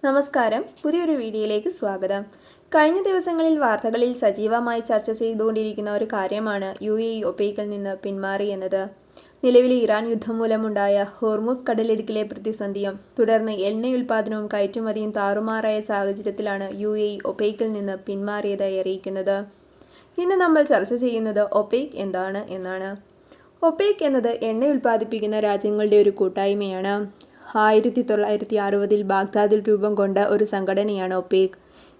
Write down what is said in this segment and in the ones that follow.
നമസ്കാരം, പുതിയൊരു വീഡിയോയിലേക്ക് സ്വാഗതം. കഴിഞ്ഞ ദിവസങ്ങളിൽ വാർത്തകളിൽ സജീവമായി ചർച്ച ചെയ്തുകൊണ്ടിരിക്കുന്ന ഒരു കാര്യമാണ് ഒപെക്കിൽ നിന്ന് പിന്മാറി എന്നത്. നിലവിലെ ഇറാൻ യുദ്ധം മൂലമുണ്ടായ ഹോർമൂസ് കടലിടുക്കിലെ പ്രതിസന്ധിയും തുടർന്ന് എണ്ണ ഉൽപ്പാദനവും കയറ്റുമതിയും താറുമാറായ സാഹചര്യത്തിലാണ് ഒപെക്കിൽ നിന്ന് പിന്മാറിയതായി അറിയിക്കുന്നത്. ഇന്ന് നമ്മൾ ചർച്ച ചെയ്യുന്നത് ഒപെക് എന്താണ് എന്നാണ്. ഒപെക് എന്നത് എണ്ണ ഉൽപ്പാദിപ്പിക്കുന്ന രാജ്യങ്ങളുടെ ഒരു കൂട്ടായ്മയാണ്. 1960 ബാഗ്ദാദിൽ രൂപം കൊണ്ട ഒരു സംഘടനയാണ് OPEC.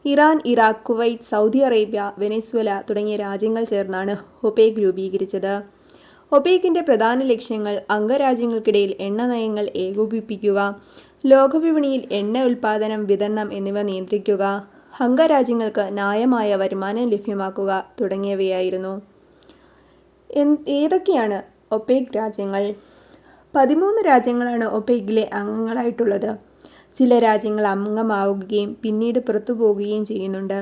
Iran, Iraq, Kuwait, Saudi Arabia, Venezuela തുടങ്ങിയ രാജ്യങ്ങൾ ചേർന്നാണ് ഒപെക് രൂപീകരിച്ചത്. ഒപെക്കിൻ്റെ പ്രധാന ലക്ഷ്യങ്ങൾ അംഗരാജ്യങ്ങൾക്കിടയിൽ എണ്ണ നയങ്ങൾ ഏകോപിപ്പിക്കുക, ലോകവിപണിയിൽ എണ്ണ ഉൽപ്പാദനം, വിതരണം എന്നിവ നിയന്ത്രിക്കുക, അംഗരാജ്യങ്ങൾക്ക് ന്യായമായ വരുമാനം ലഭ്യമാക്കുക തുടങ്ങിയവയായിരുന്നു. ഏതൊക്കെയാണ് ഒപെക് രാജ്യങ്ങൾ? 13 രാജ്യങ്ങളാണ് ഒപെക്കിലെ അംഗങ്ങളായിട്ടുള്ളത്. ചില രാജ്യങ്ങൾ അംഗമാവുകയും പിന്നീട് പുറത്തു പോകുകയും ചെയ്യുന്നുണ്ട്.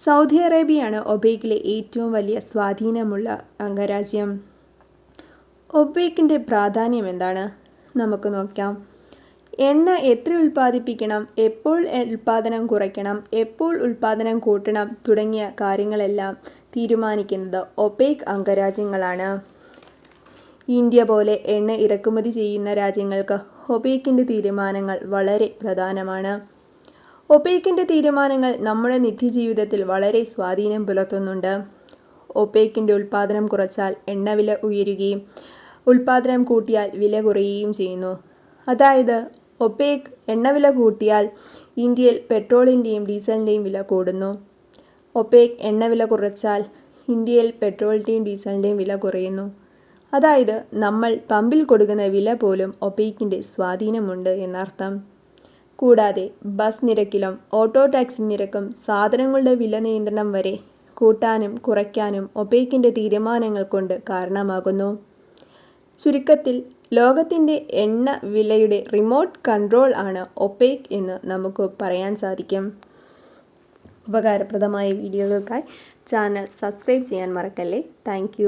സൗദി അറേബ്യയാണ് ഒപെക്കിലെ ഏറ്റവും വലിയ സ്വാധീനമുള്ള അംഗരാജ്യം. ഒപെക്കിൻ്റെ പ്രാധാന്യം എന്താണ്? നമുക്ക് നോക്കാം. എണ്ണ എത്ര ഉൽപ്പാദിപ്പിക്കണം, എപ്പോൾ ഉൽപ്പാദനം കുറയ്ക്കണം, എപ്പോൾ ഉൽപ്പാദനം കൂട്ടണം തുടങ്ങിയ കാര്യങ്ങളെല്ലാം തീരുമാനിക്കുന്നത് ഒപെക് അംഗരാജ്യങ്ങളാണ്. ഇന്ത്യ പോലെ എണ്ണ ഇറക്കുമതി ചെയ്യുന്ന രാജ്യങ്ങൾക്ക് ഒപെക്കിൻ്റെ തീരുമാനങ്ങൾ വളരെ പ്രധാനമാണ്. ഒപെക്കിൻ്റെ തീരുമാനങ്ങൾ നമ്മുടെ നിത്യജീവിതത്തിൽ വളരെ സ്വാധീനം പുലർത്തുന്നുണ്ട്. ഒപെക്കിൻ്റെ ഉൽപ്പാദനം കുറച്ചാൽ എണ്ണവില ഉയരുകയും ഉൽപ്പാദനം കൂട്ടിയാൽ വില കുറയുകയും ചെയ്യുന്നു. അതായത് ഒപെക് എണ്ണവില കൂട്ടിയാൽ ഇന്ത്യയിൽ പെട്രോളിൻ്റെയും ഡീസലിൻ്റെയും വില കൂടുന്നു. ഒപെക് എണ്ണവില കുറച്ചാൽ ഇന്ത്യയിൽ പെട്രോളിൻ്റെയും ഡീസലിൻ്റെയും വില കുറയുന്നു. അതായത് നമ്മൾ പമ്പിൽ കൊടുക്കുന്ന വില പോലും ഒപെക്കിൻ്റെ സ്വാധീനമുണ്ട് എന്നർത്ഥം. കൂടാതെ ബസ് നിരക്കിലും ഓട്ടോ ടാക്സി നിരക്കും സാധനങ്ങളുടെ വില നിയന്ത്രണം വരെ കൂട്ടാനും കുറയ്ക്കാനും ഒപെക്കിൻ്റെ തീരുമാനങ്ങൾ കൊണ്ട് കാരണമാകുന്നു. ചുരുക്കത്തിൽ ലോകത്തിൻ്റെ എണ്ണ വിലയുടെ റിമോട്ട് കൺട്രോൾ ആണ് ഒപെക് എന്ന് നമുക്ക് പറയാൻ സാധിക്കും. ഉപകാരപ്രദമായ വീഡിയോകൾക്കായി ചാനൽ സബ്സ്ക്രൈബ് ചെയ്യാൻ മറക്കല്ലേ. താങ്ക്